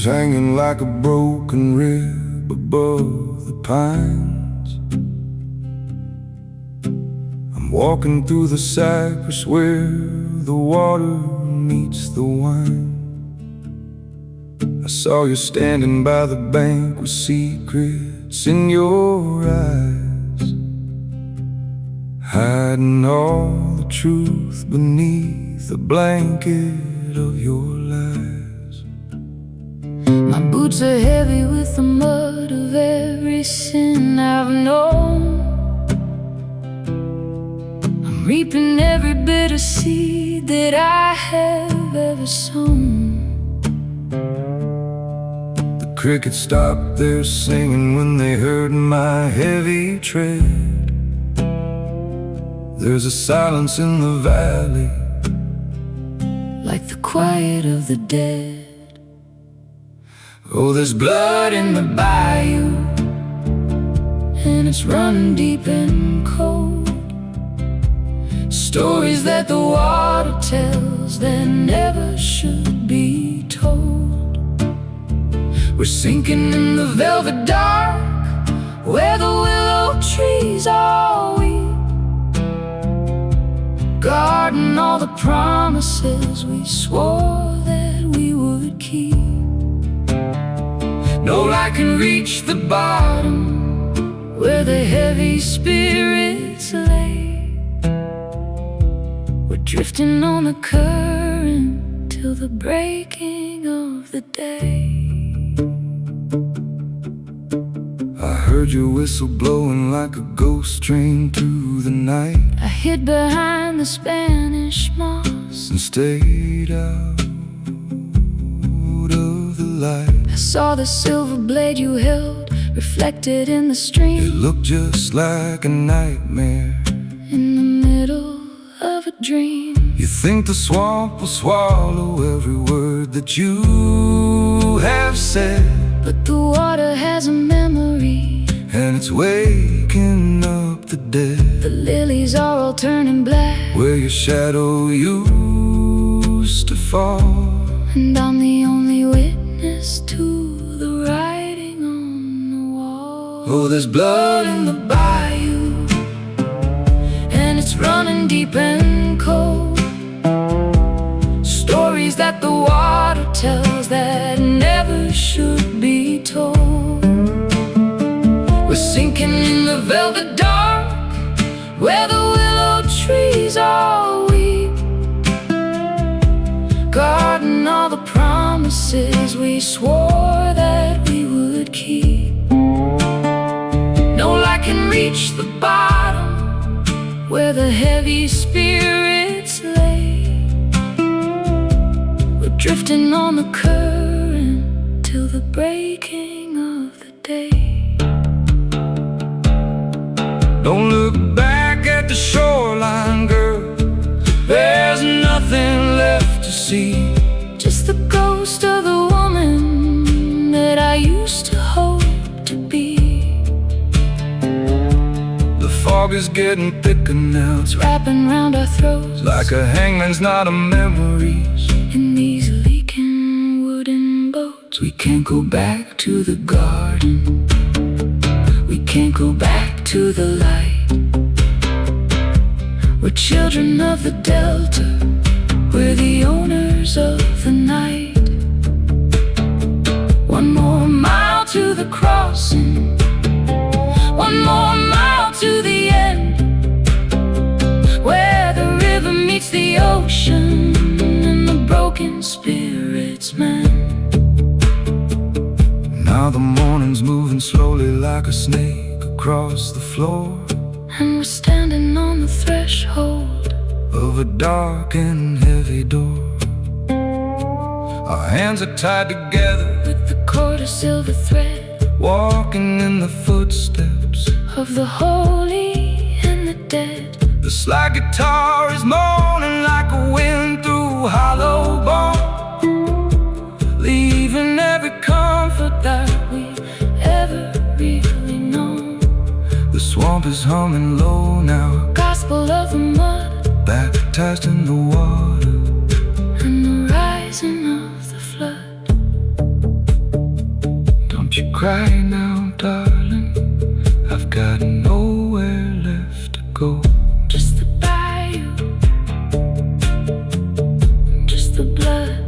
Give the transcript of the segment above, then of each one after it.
Hanging like a broken rib above the pines. I'm walking through the Cypress where the water meets the wine. I saw you standing by the bank with secrets in your eyes, hiding all the truth beneath the blanket of your lies. My boots are heavy with the mud of every sin I've known. I'm reaping every bitter seed that I have ever sown. The crickets stopped their singing when they heard my heavy tread. There's a silence in the valley, like the quiet of the dead. Oh, there's blood in the bayou, and it's running deep and cold. Stories that the water tells that never should be told. We're sinking in the velvet dark, where the willow trees all weep, guarding all the promises we swore that we would keep. No light can reach the bottom, where the heavy spirits lay. We're drifting on the current till the breaking of the day. I heard your whistle blowing like a ghost train through the night. I hid behind the Spanish moss and stayed out of the light. I saw the silver blade you held reflected in the stream. It looked just like a nightmare in the middle of a dream. You think the swamp will swallow every word that you have said, but the water has a memory, and it's waking up the dead. The lilies are all turning black where your shadow used to fall, and I'm the only witness to the writing on the wall. Oh, there's blood in the bayou, and it's running deep and cold. Stories that the water tells that never should be told. We're sinking in the velvet dark, where the willow trees all weep, guarding all the promises we swore that we would keep. No light can reach the bottom, where the heavy spirits lay. We're drifting on the current till the breaking of the day. Don't look back at the shoreline, girl, there's nothing left to see. Just the ghost of the woman that I used to hope to be. The fog is getting thicker now, it's wrapping round our throats like a hangman's knot of memories in these leaking wooden boats. We can't go back to the garden, we can't go back to the light. We're children of the Delta, we're the owners of the night. One more mile to the crossing, one more mile to the end, where the river meets the ocean and the broken spirits mend. Now the morning's moving slowly like a snake across the floor, and we're standing on the threshold of a dark and heavy door. Our hands are tied together with the cord of silver thread, walking in the footsteps of the holy and the dead. The slide guitar is moaning like a wind through hollow bone, leaving every comfort that we ever really known. The swamp is humming low now, gospel of the mud, baptized in the water, and the rising of the flood. Don't you cry now, darling, I've got nowhere left to go. Just the bayou, just the blood.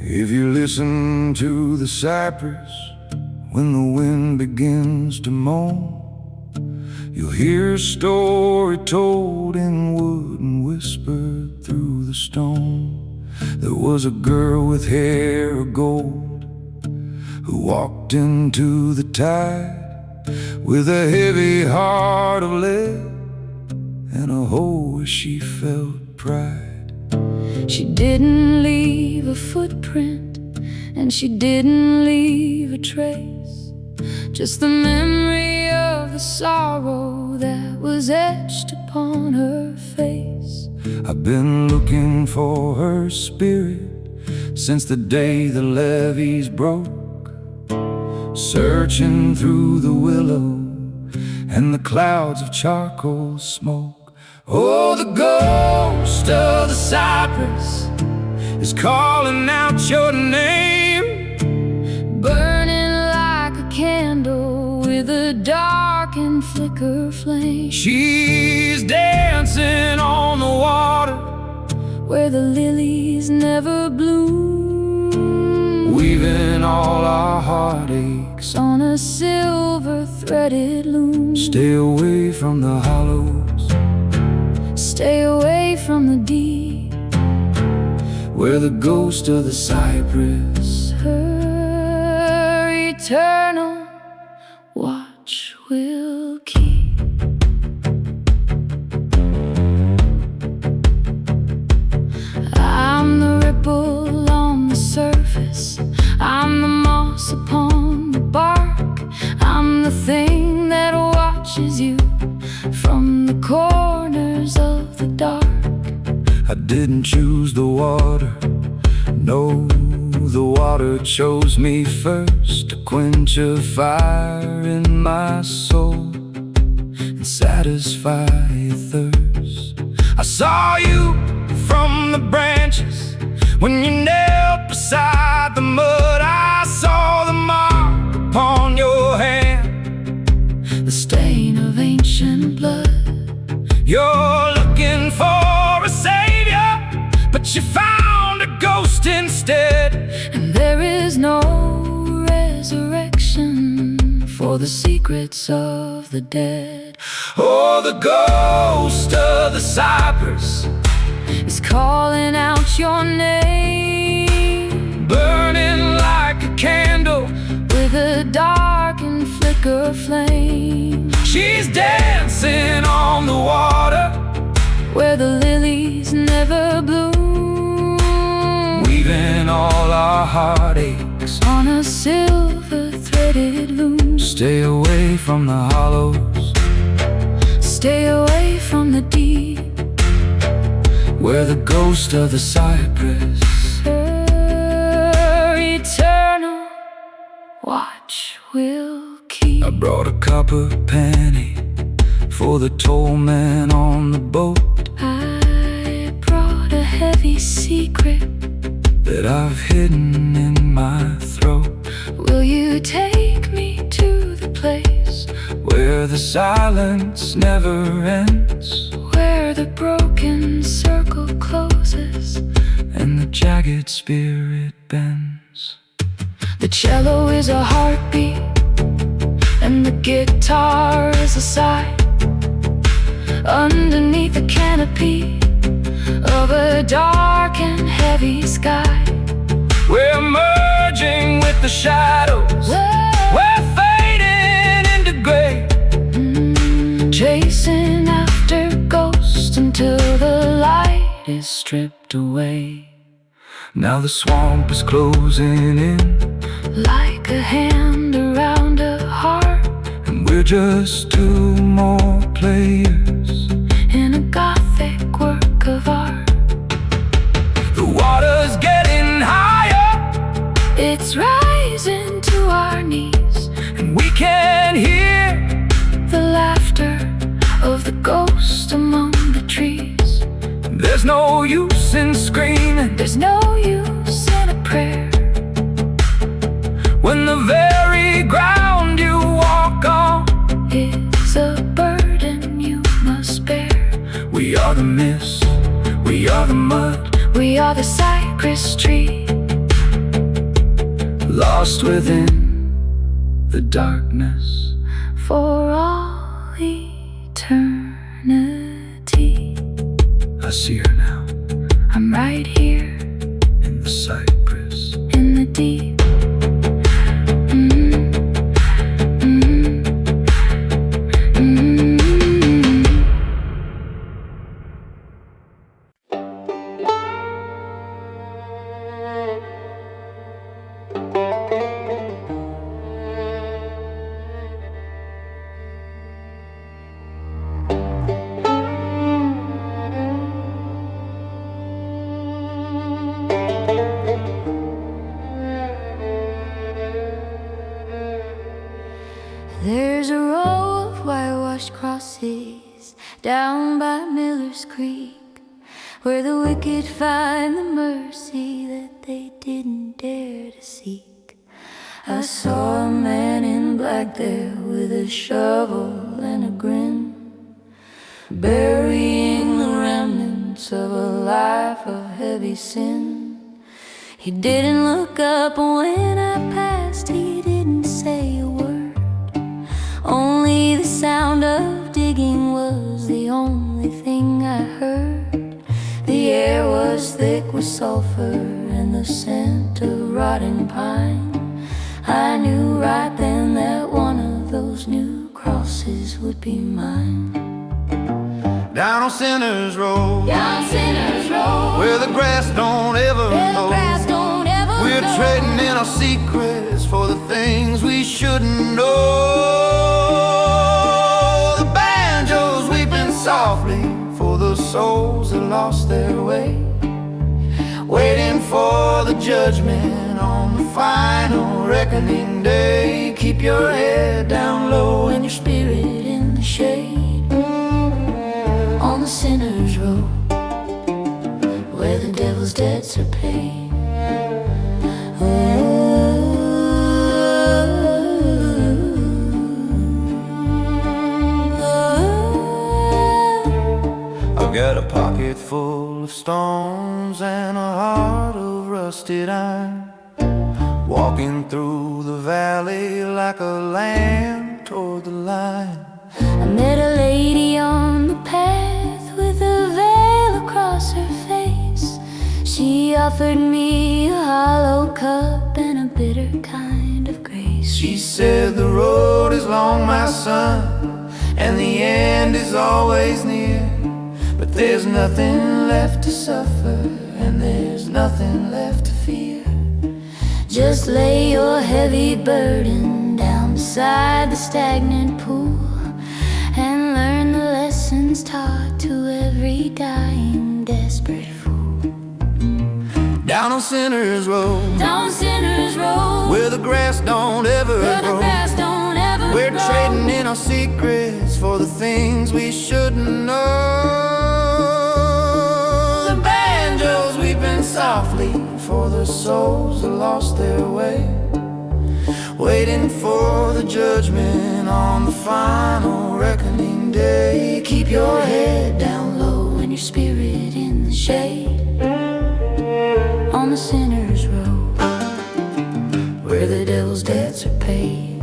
If you listen to the cypress when the wind begins to moan, you'll hear a story told in wood and whispered through the stone. There was a girl with hair of gold who walked into the tide with a heavy heart of lead and a hole where she felt pride. She didn't leave a footprint, and she didn't leave a trace, just the memory of the sorrow that was etched upon her face. I've been looking for her spirit since the day the levees broke, searching through the willow and the clouds of charcoal smoke. Oh, the ghost of the cypress is calling out your name, burning like a candle with a dark and flicker flame. She's dancing on the water where the lilies never bloom, weaving all our heartaches on a silver threaded loom. Stay away from the hollows, stay away from the deep, where the ghost of the cypress, her eternal watch will keep. I'm the ripple on the surface, I'm the moss upon the bark, I'm the thing that watches you from the corners of the dark. I didn't choose the water, no, the water chose me first to quench a fire in my soul and satisfy a thirst. I saw you from the branches when you knelt beside the mud. I saw the mark upon your hand, the stain of ancient blood. You're looking for a savior, but you found a ghost instead. And there is no resurrection for the secrets of the dead. Oh, the ghost of the cypress is calling out your name, burning like a candle with a dark and flicker flame. She's dancing on the water where the lilies never bloom, weaving all our heartaches on a silver threaded loom. Stay away from the hollows, stay away from the deep, where the ghost of the cypress, her eternal watch will keep. I brought a copper penny for the toll man on the boat. I brought a heavy secret that I've hidden in my throat. Will you take me to the place where the silence never ends, where the broken circle closes and the jagged spirit bends. The cello is a heartbeat and the guitar is a sigh. Underneath the canopy of a dark and heavy sky, we're merging with the shadows. We're fading into gray, chasing after ghosts until the light is stripped away. Now the swamp is closing in like a hand around a heart, and we're just two more players in a Gothic work of art. The water's getting higher, it's rising to our knees, and we can hear the laughter of the ghost among the trees. There's no use in screaming, there's no use in a prayer, when the very ground you walk on is a burden you must bear. We are the mist, we are the mud, we are the cypress tree, lost within the darkness for all eternity. I see her now, I'm right here in the cypress, in the deep. There's a row of whitewashed crosses down by Miller's Creek, where the wicked find the mercy that they didn't dare to seek. I saw a man in black there with a shovel and a grin, burying the remnants of a life of heavy sin. He didn't look up when I passed, he didn't say a word. Only the sound of digging was the only thing I heard. The air was thick with sulfur and the scent of rotting pine. I knew right then that one of those new crosses would be mine. down on Sinners Road, Down Sinners Road, where the grass don't ever grow. We're trading in our secrets for the things we shouldn't know. The banjo's weeping softly for the souls that lost their way, waiting for the judgment on the final reckoning day. Keep your head down low and your spirit in the shade, on the Sinners Road, where the devil's debts are paid. I've got a pocket full of stones and a heart of rusted iron, walking through the valley like a lamb toward the lion. I met a lady on the path with a veil across her face. She offered me a hollow cup and a bitter kind of grace. She said the road is long, my son, and the end is always near, but there's nothing left to suffer and there's nothing left to fear. Just lay your heavy burden down beside the stagnant pool and learn the lessons taught to every dying, desperate fool. Down on Sinners Road, Down Sinners Road, where the grass don't ever grow. We're trading in our secrets for the things we shouldn't know. The banjo's weeping softly for the souls that lost their way, waiting for the judgment on the final reckoning day. Keep your head down low your spirit in the shade on the sinner's road, where the devil's debts are paid.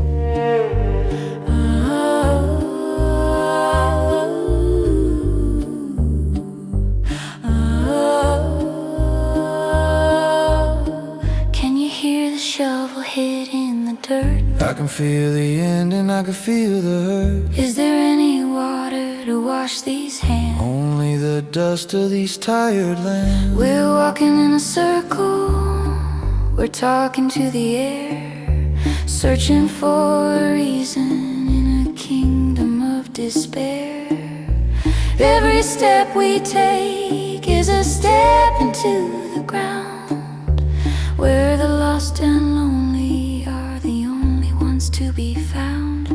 Can you hear the shovel hit in the dirt? I can feel the end and I can feel the hurt. Is there any water to wash these hands? Only the dust of these tired lands. We're walking in a circle, we're talking to the air, searching for a reason in a kingdom of despair. Every step we take is a step into the ground, where the lost and lonely are the only ones to be found.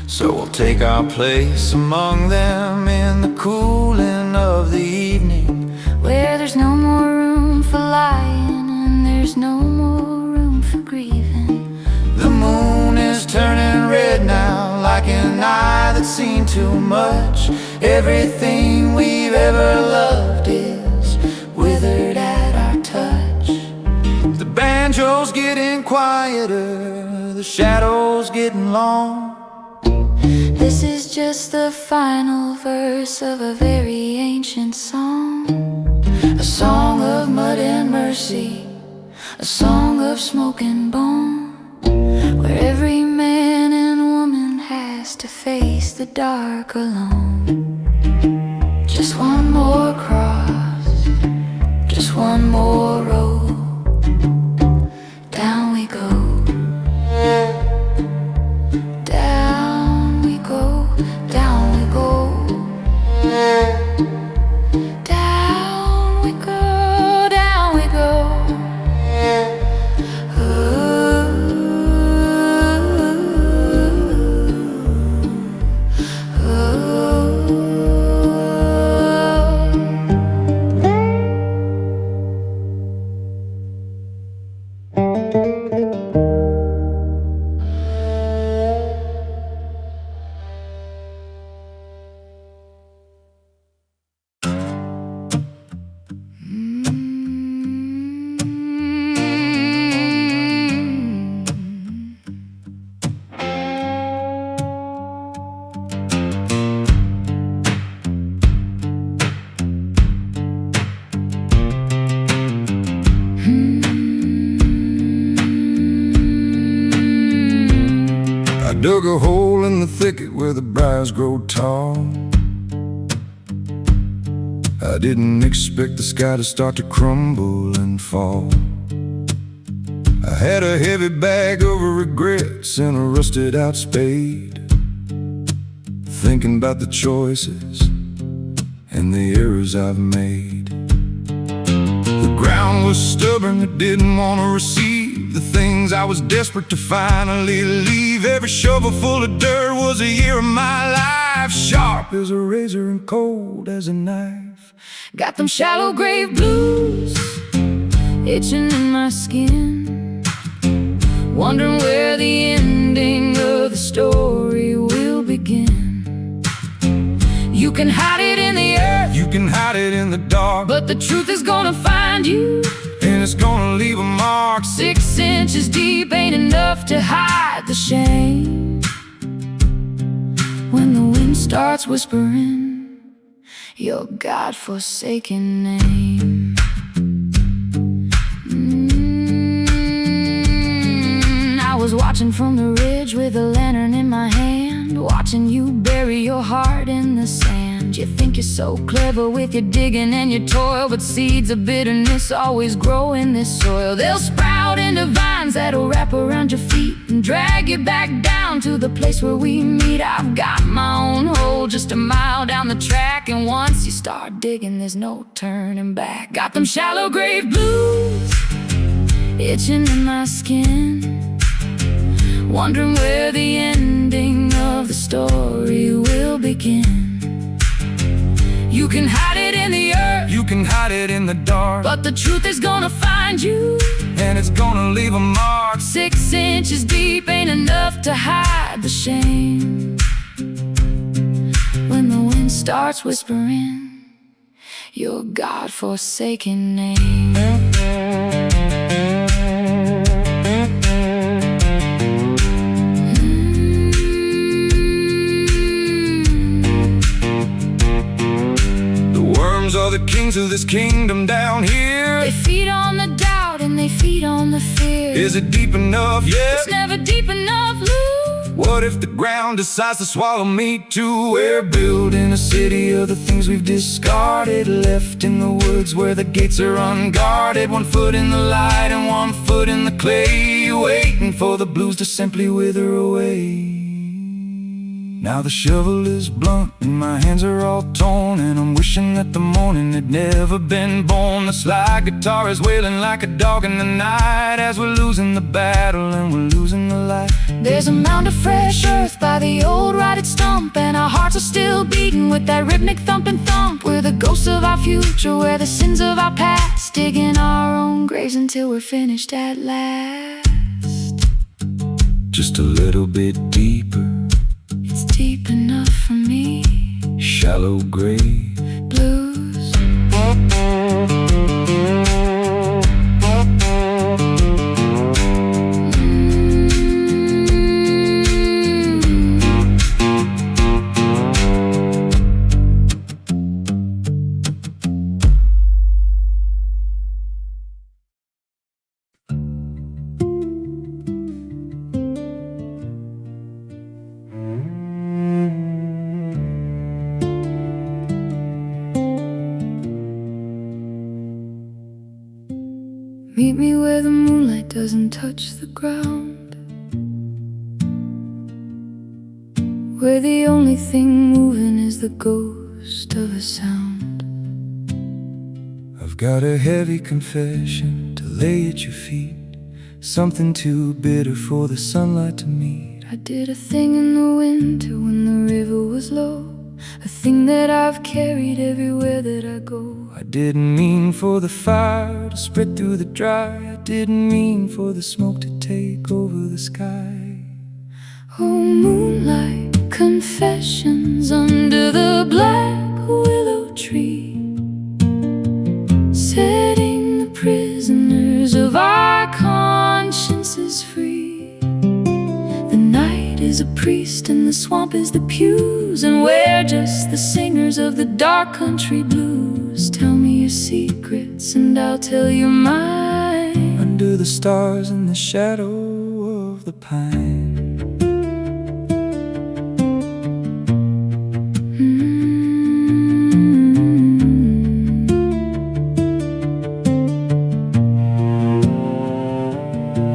So we'll take our place among them in the cooling of the evening, where there's no more room for lying and there's no more room for grieving. The moon is turning red now, like an eye that's seen too much. Everything we've ever loved is withered at our touch. The banjo's getting quieter, the shadows getting long. This is just the final verse of a very ancient song, a song of mud and mercy, a song of smoke and bone, where every man and woman has to face the dark alone. Just one more cross, just one more road, down we go. Down we go, down we go. Down we go, down we go. Dug a hole in the thicket where the briars grow tall. I didn't expect the sky to start to crumble and fall. I had a heavy bag of regrets and a rusted out spade, thinking about the choices and the errors I've made. The ground was stubborn, it didn't want to receive the things I was desperate to finally leave. Every shovel full of dirt was a year of my life, sharp as a razor and cold as a knife. Got them shallow grave blues itching in my skin, wondering where the ending of the story will begin. You can hide it in the earth, you can hide it in the dark, but the truth is gonna find you, and it's gonna leave a mark. 6 inches deep ain't enough to hide the shame. When the wind starts whispering your God-forsaken name. I was watching from the ridge with a lantern in my hand, watching you bury your heart in the sand. You think you're so clever with your digging and your toil, but seeds of bitterness always grow in this soil. They'll sprout into vines that'll wrap around your feet and drag you back down to the place where we meet. I've got my own hole just a mile down the track, and once you start digging, there's no turning back. Got them shallow grave blues itching in my skin, wondering where the ending of the story will begin. You can hide it in the earth, you can hide it in the dark, but the truth is gonna find you, and it's gonna leave a mark. 6 inches deep ain't enough to hide the shame. When the wind starts whispering your God-forsaken name. The worms are the kings of this kingdom down here. They feed on the doubt and they feed on the fear. Is it deep enough? Yeah. It's never deep enough, Lou. What if the ground decides to swallow me too? We're building a city of the things we've discarded, left in the woods where the gates are unguarded. 1 foot in the light and 1 foot in the clay, waiting for the blues to simply wither away. Now the shovel is blunt and my hands are all torn, and I'm wishing that the morning had never been born. The slide guitar is wailing like a dog in the night, as we're losing the battle and we're losing the light. There's a mound of fresh earth by the old rotted stump, and our hearts are still beating with that rhythmic thump and thump. We're the ghosts of our future, we're the sins of our past, digging our own graves until we're finished at last. Just a little bit deeper, it's deep enough for me. Shallow grave Blues. Meet me where the moonlight doesn't touch the ground, where the only thing moving is the ghost of a sound. I've got a heavy confession to lay at your feet, something too bitter for the sunlight to meet. I did a thing in the winter when the river was low, a thing that I've carried everywhere that I go. I didn't mean for the fire to spread through the dry, I didn't mean for the smoke to take over the sky. Oh, moonlight confessions under the black willow tree, setting the prisoners of our consciences free. The night is a priest and the swamp is the pews, and we're just the singers of the dark country blues. Tell me your secrets and I'll tell you mine. Under the stars in the shadow of the pine.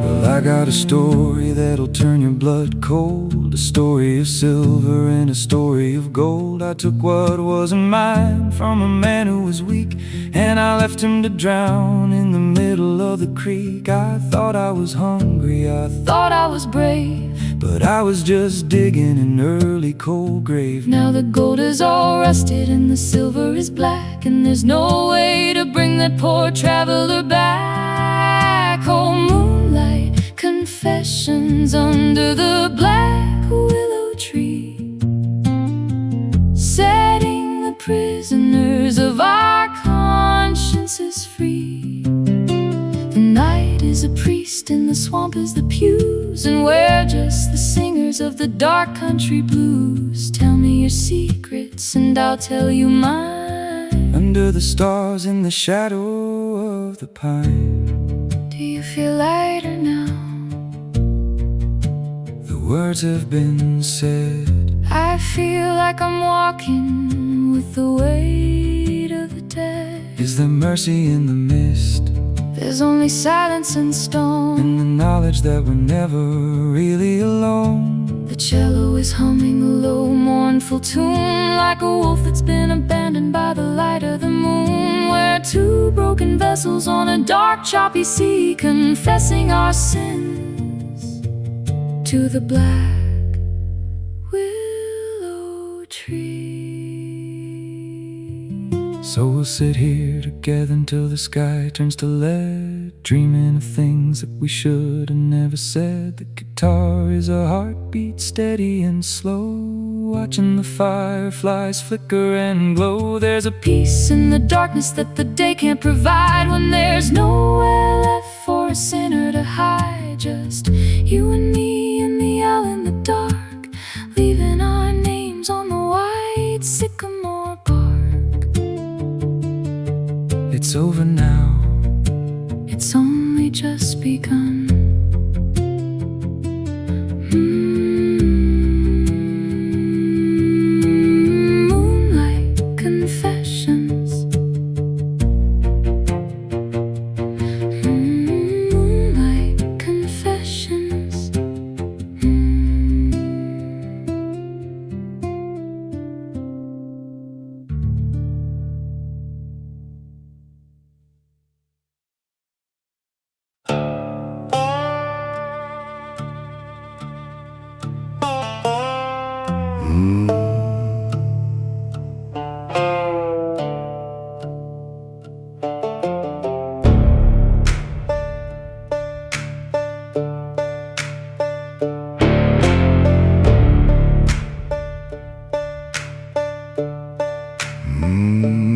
Well, I got a story that'll turn your blood cold, a story of silver and a story of gold. I took what wasn't mine from a man who was weak, and I left him to drown in the middle of the creek. I thought I was hungry, I Thought I was brave, but I was just digging an early cold grave. now the gold is all rusted and the silver is black, and there's no way to bring that poor traveler back. Oh, moonlight confessions under the black willow tree, setting the prisoners of our consciences free. The night is a priest and the swamp is the pews, and we're just the singers of the dark country blues. Tell me your secrets and I'll tell you mine. Under the stars in the shadow of the pine. Do you feel lighter now? The words have been said. I feel like I'm walking with the weight of the dead. Is there mercy in the mist? There's only silence and stone, and the knowledge that we're never really alone. The cello is humming a low, mournful tune, like a wolf that's been abandoned by the light of the moon. We're two broken vessels on a dark, choppy sea, confessing our sins to the black willow tree. So we'll sit here together until the sky turns to lead, dreaming of things that we should have never said. The guitar is a heartbeat, steady and slow, watching the fireflies flicker and glow. There's a peace in the darkness that the day can't provide, when there's nowhere left for a sinner to hide. Just you and me and the owl in the dark, leaving our names on the white sycamore bark. It's over now, it's only just begun. Moonlight Confessions. Moonlight Confessions.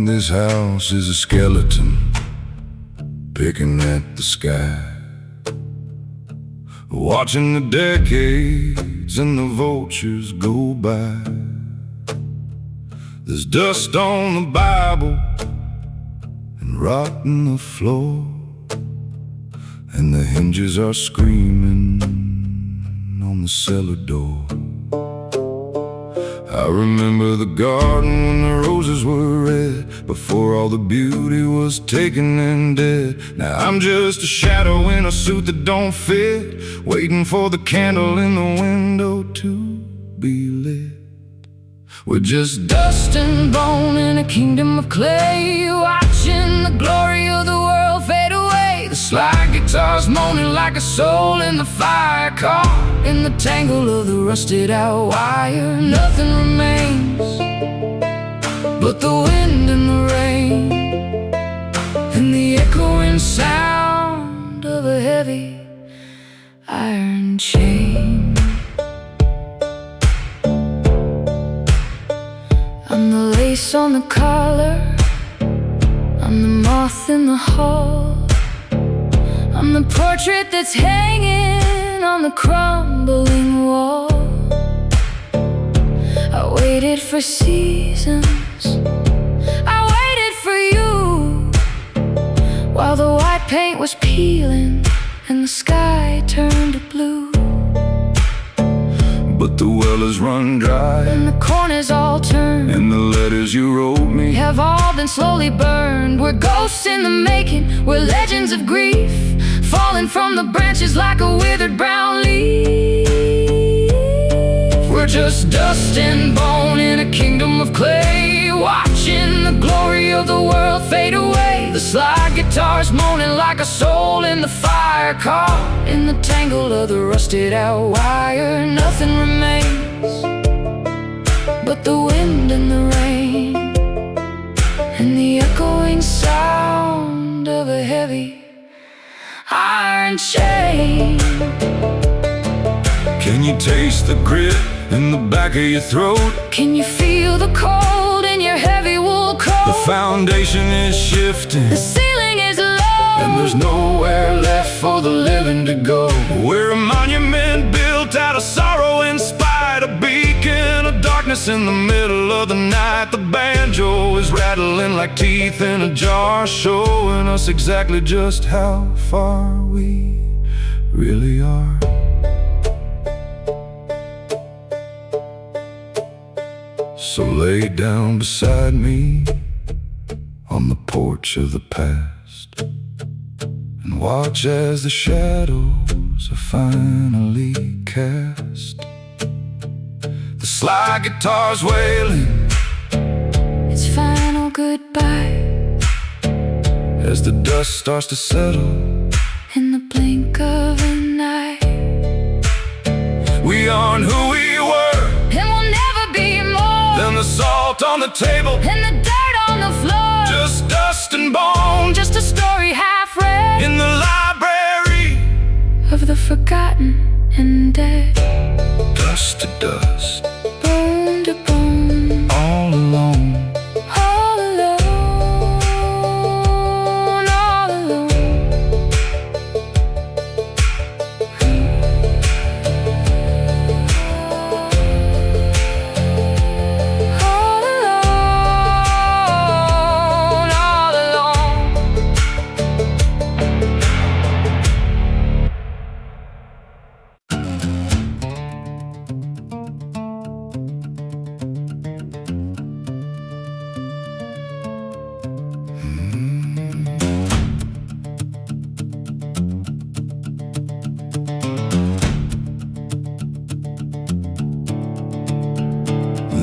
This house is a skeleton picking at the sky, watching the decades and the vultures go by. There's dust on the Bible and rot in the floor, and the hinges are screaming on the cellar door. I remember the garden when the roses were red, before all the beauty was taken and dead. Now I'm just a shadow in a suit that don't fit, waiting for the candle in the window to be lit. We're just dust and bone in a kingdom of clay, watching the glory of the world fade away. The slide guitars moaning like a soul in the fire, caught in the tangle of the rusted out wire. Nothing remains but the wind and the rain, and the echoing sound of a heavy iron chain. I'm the lace on the collar, I'm the moth in the hall, I'm the portrait that's hanging on the crumbling wall. I waited for seasons, I waited for you, while the white paint was peeling and the sky turned to blue. But the well has run dry, and the corners all turned, and the letters you wrote me have all been slowly burned. We're ghosts in the making, we're legends of grief, falling from the branches like a withered brown leaf. We're just dust and bone in a kingdom of clay, watching the glory of the world fade away. The slide guitars moaning like a soul in the fire, caught in the tangle of the rusted out wire. Nothing remains but the wind and the rain, and the echoing sound of a heavy iron chain. Can you taste the grit in the back of your throat? Can you feel the cold in your heavy wool coat? The foundation is shifting, the ceiling is low, and there's nowhere left for the living to go. We're a monument built out of sorrow in spite, a beacon of darkness in the middle of the night. The banjo is rattling like teeth in a jar, showing us exactly just how far we really are. So lay down beside me on the porch of the past, and watch as the shadows are finally cast. The slide guitar's wailing its final goodbye, as the dust starts to settle in the blink of an eye. We aren't who we were, and we'll never be more than the salt on the table and the dirt on the floor. Just dust and bone, just a story half read in the library of the forgotten and dead. Dust to dust, bone to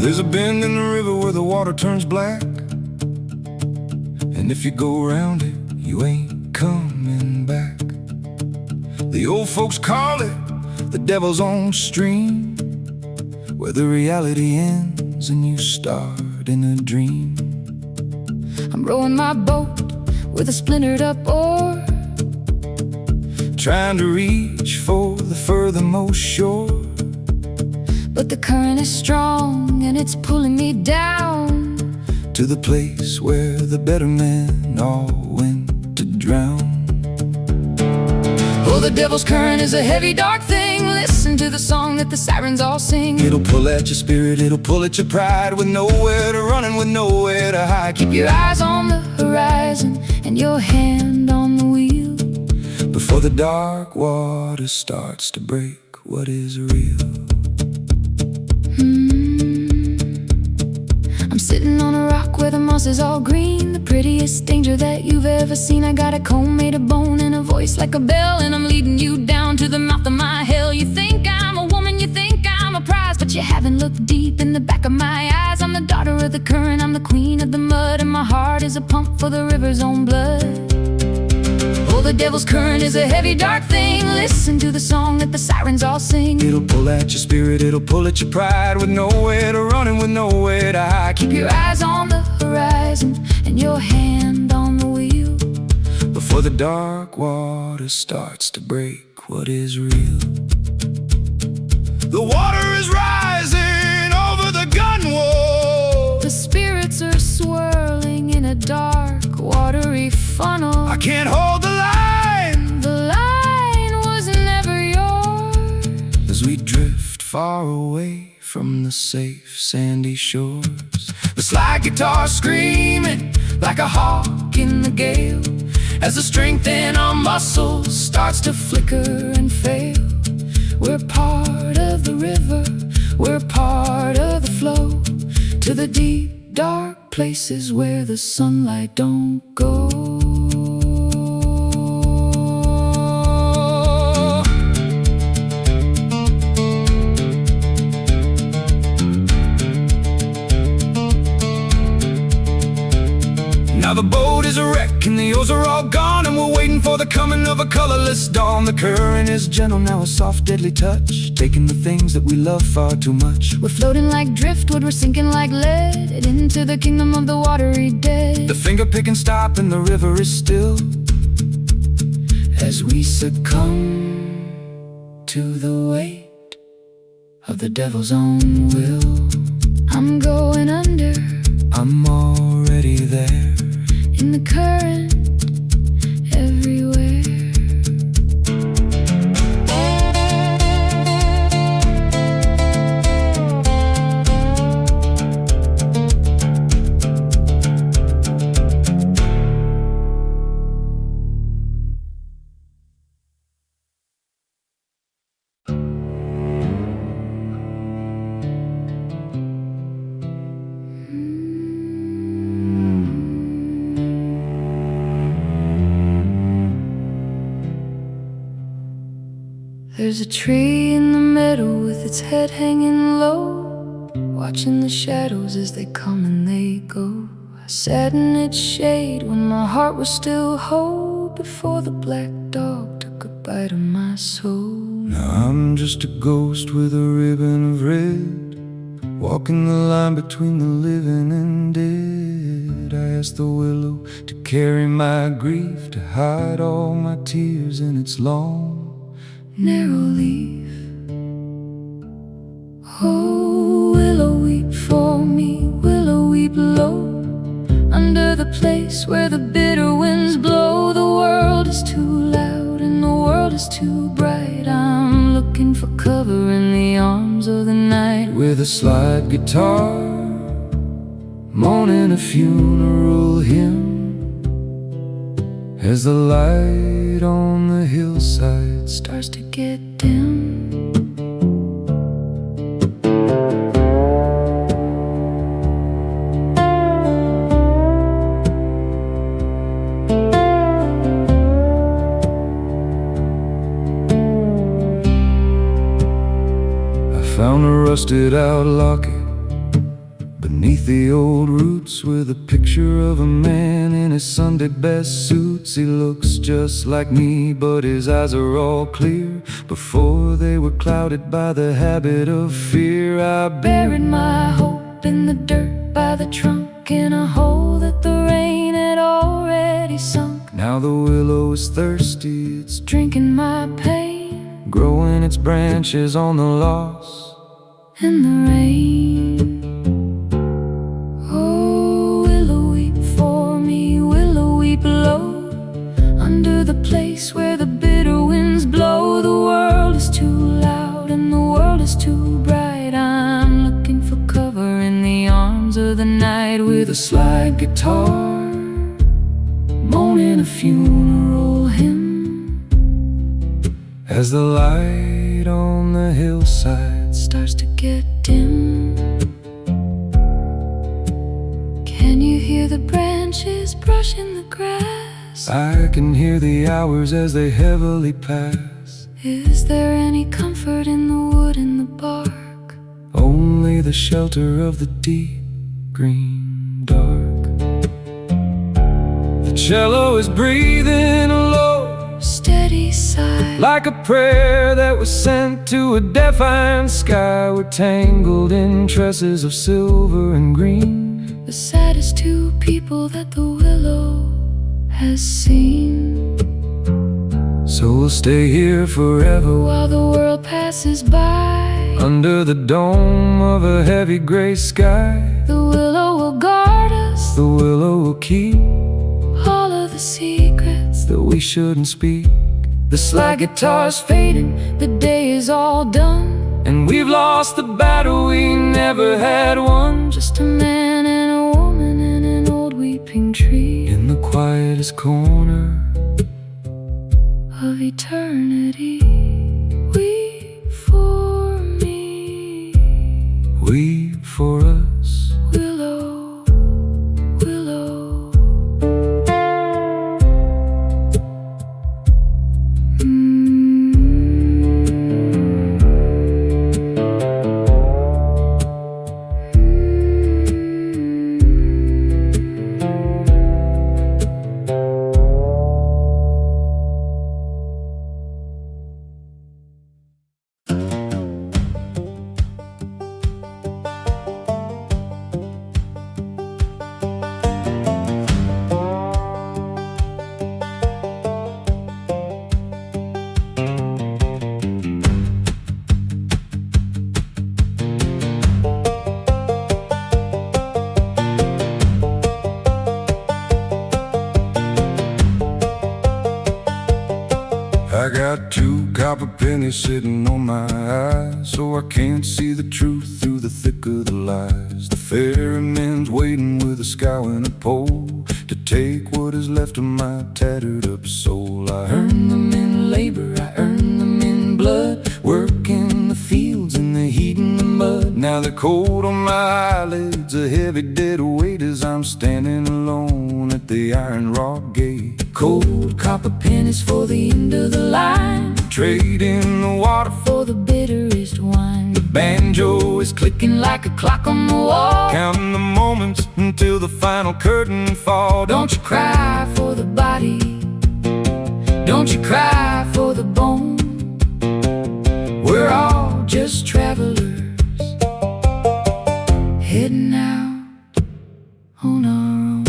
There's a bend in the river where the water turns black, and if you go around it, you ain't coming back. The old folks call it the devil's own stream, where the reality ends and you start in a dream. I'm rowing my boat with a splintered up oar, trying to reach for the furthermost shore. but the current is strong and it's pulling me down to the place where the better men all went to drown. Oh, the devil's current is a heavy, dark thing. Listen to the song that the sirens all sing. It'll pull at your spirit, it'll pull at your pride, with nowhere to run and with nowhere to hide. Keep your eyes on the horizon and your hand on the wheel, before the dark water starts to break what is real. I'm sitting on a rock where the moss is all green, the prettiest danger that you've ever seen. I got a comb made of bone and a voice like a bell, and I'm leading you down to the mouth of my hell. You think I'm a woman, you think I'm a prize, but you haven't looked deep in the back of my eyes. I'm the daughter of the current, I'm the queen of the mud, and my heart is a pump for the river's own blood. Oh, the devil's current is a heavy, dark thing. Listen to the song that the sirens all sing. It'll pull at your spirit, it'll pull at your pride, with nowhere to run and with nowhere to hide. Keep your eyes on the horizon and your hand on the wheel, before the dark water starts to break what is real. The water is rising over the gun wall, the spirits are swirling in a dark, watery funnel. I can't hold the line, the line was never yours, as we drift far away from the safe sandy shores. The slide guitar screaming like a hawk in the gale, as the strength in our muscles starts to flicker and fail. We're part of the river, we're part of the flow, to the deep dark places where the sunlight don't go. Now the boat is a wreck and the oars are all gone, and we're waiting for the coming of a colorless dawn. The current is gentle now, a soft deadly touch, taking the things that we love far too much. We're floating like driftwood, we're sinking like lead, into the kingdom of the watery dead. The finger picking stop and the river is still, as we succumb to the weight of the devil's own will. I'm going under, I'm already there, in the current, everywhere. There's a tree in the meadow with its head hanging low, watching the shadows as they come and they go. I sat in its shade when my heart was still whole, before the black dog took a bite of my soul. Now I'm just a ghost with a ribbon of red, walking the line between the living and dead. I asked the willow to carry my grief, to hide all my tears in its long narrow leaf. Oh, willow weep for me, willow weep low, under the place where the bitter winds blow. The world is too loud and the world is too bright, I'm looking for cover in the arms of the night. With a slide guitar, moaning a funeral hymn, as the light on the hillside starts to get dim. I found a rusted out locket Beneath the old roots with a picture of a man in his Sunday best suits. He looks just like me, but his eyes are all clear. Before they were clouded by the habit of fear, I buried my hope in the dirt by the trunk, in a hole that the rain had already sunk. Now the willow is thirsty, it's drinking my pain, growing its branches on the loss and the rain. Oh, willow weep for me, willow weep low, under the place where the bitter winds blow. The world is too loud and the world is too bright. I'm looking for cover in the arms of the night, with a slide guitar moaning a funeral hymn, as the light on the hillside starts to get dim. Can you hear the branches brushing the grass? I can hear the hours as they heavily pass. Is there any comfort in the wood and the bark? Only the shelter of the deep green dark. The cello is breathing a low, steady sigh, like a prayer that was sent to a defiant sky. We're tangled in tresses of silver and green, the saddest two people that the willow has seen. So we'll stay here forever while the world passes by, under the dome of a heavy gray sky. The willow will guard us, the willow will keep all of the secrets that we shouldn't speak. The slide guitar's fading, the day is all done, and we've lost the battle we never had won. Just a man and a woman and an old weeping tree, in the quietest corner of eternity. Weep for me, weep for us, willow, willow. I got 2 copper pennies sitting on my eyes, so I can't see the truth through the thick of the lies. The ferryman's waiting with a scow and a pole to take what is left of my tattered up soul. I earn them in labor, I earn them in blood, working the fields in the heat and the mud. Now they're cold on my eyelids, a heavy dead weight, as I'm standing alone at the iron rock gate. Cold copper pennies for the end of the line, trading the water for the bitterest wine. The banjo is clicking like a clock on the wall, counting the moments until the final curtain falls. Don't you cry for the body, don't you cry for the bone. We're all just travelers, heading out on our own.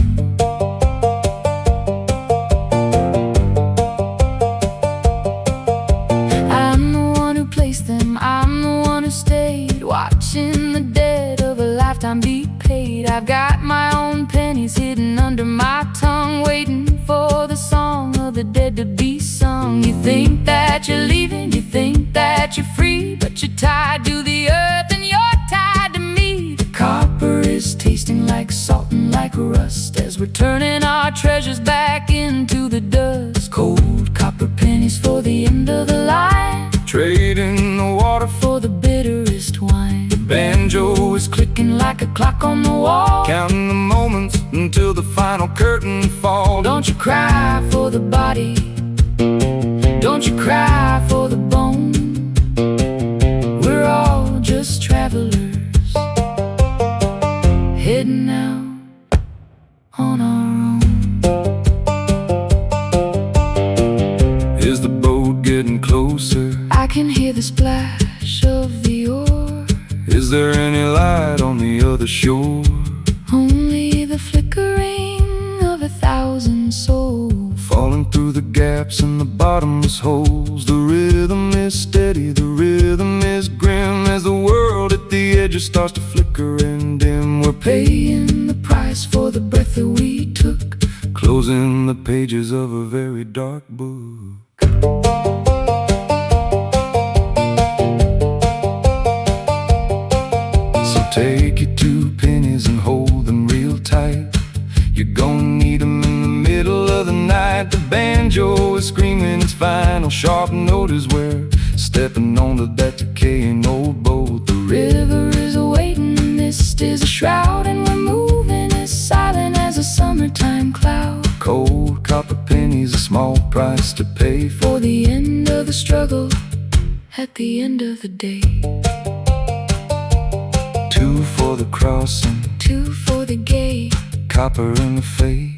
Watching the dead of a lifetime be paid. I've got my own pennies hidden under my tongue, waiting for the song of the dead to be sung. You think that you're leaving, you think that you're free, but you're tied to the earth and you're tied to me. The copper is tasting like salt and like rust, as we're turning our treasures back into the dust. Cold copper pennies for the end of the line, trading the water for the bitterest wine. The banjo is clicking like a clock on the wall, counting the moments until the final curtain falls. Don't you cry for the body, don't you cry for the bone. We're all just travelers, through the gaps and the bottomless holes. The rhythm is steady, the rhythm is grim, as the world at the edges starts to flicker and dim. We're paying the price for the breath that we took, closing the pages of a very dark book. So take your 2 pennies and hold them real tight. You're gonna need them in the middle of the night. The banjo is screaming its final sharp note as we're stepping onto that decaying old boat. The river is waiting, the mist is a shroud, and we're moving as silent as a summertime cloud. Cold copper pennies, a small price to pay for the end of the struggle at the end of the day. 2 for the crossing, 2 for the gate, copper in the fate.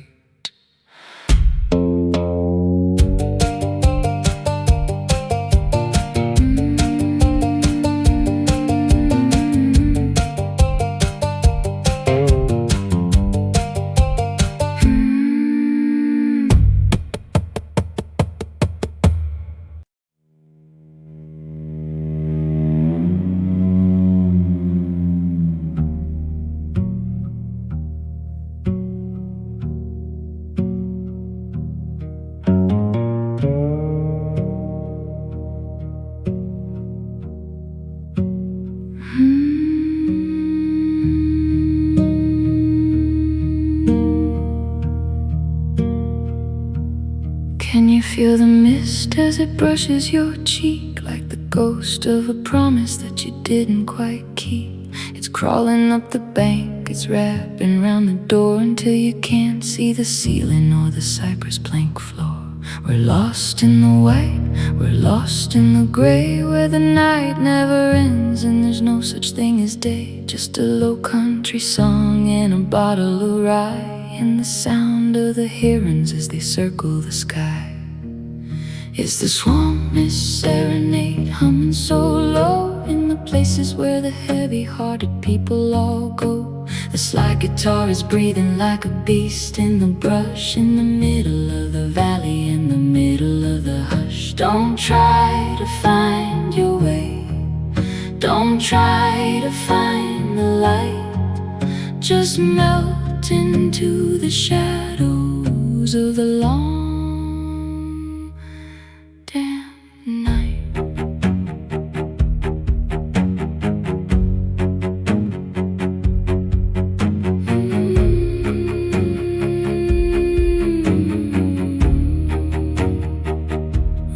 Can you feel the mist as it brushes your cheek, like the ghost of a promise that you didn't quite keep? It's crawling up the bank, it's wrapping round the door until you can't see the ceiling or the cypress plank floor. We're lost in the white, we're lost in the gray, where the night never ends and there's no such thing as day. Just a low country song and a bottle of rye, and the sound of the herons as they circle the sky. It's the swamp mist serenade, humming so low in the places where the heavy-hearted people all go. The slide guitar is breathing like a beast in the brush, in the middle of the valley, in the middle of the hush. Don't try to find your way, don't try to find the light, just melt into the shadows of the long damn night.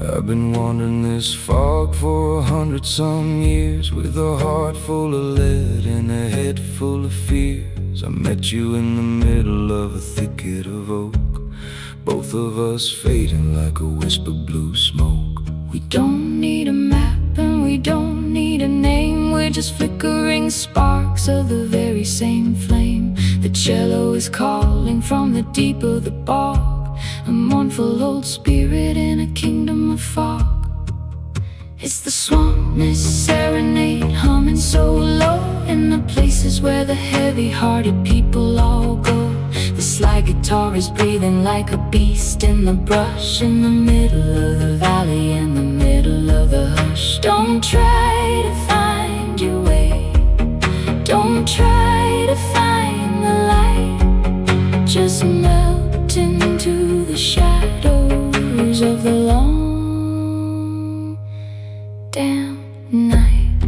I've been wandering this fog for 100-some years, with a heart full of lead and a head full of fears. I met you in the middle of a thicket of oak, both of us fading like a wisp of blue smoke. We don't need a map and we don't need a name, we're just flickering sparks of the very same flame. The cello is calling from the deep of the bog, a mournful old spirit in a kingdom of fog. It's the swamp mist serenade, humming so low in the places where the heavy-hearted people all go. The slide guitar is breathing like a beast in the brush, in the middle of the valley, in the middle of the hush. Don't try to find your way, don't try to find the light, just melt into the shadows of the long damn night.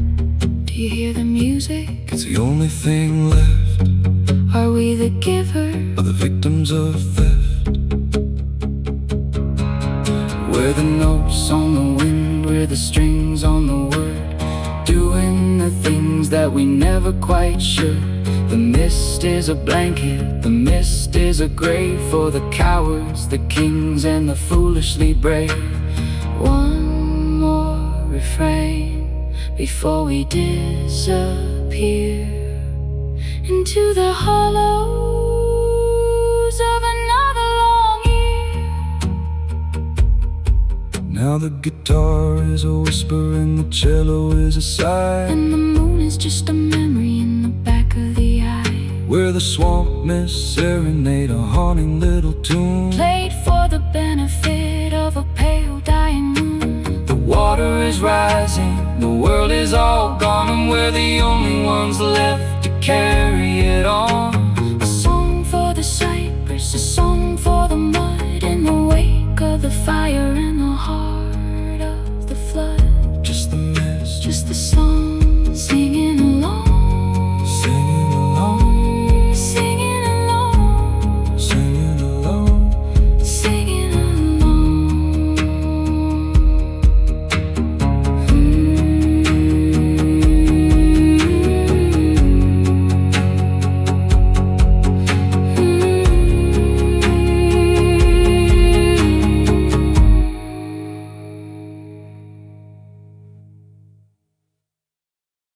Do you hear the music? It's the only thing left. Are we the giver? Are the victims of theft? We're the notes on the wind, we're the strings on the word, doing the things that we never quite should. The mist is a blanket, the mist is a grave for the cowards, the kings and the foolishly brave. One more refrain before we disappear into the hollows of another long year. Now the guitar is a whisper and the cello is a sigh, and the moon is just a memory in the back of the eye. where the swamp mist serenade, a haunting little tune played for the benefit rising, the world is all gone, and we're the only ones left to carry it on.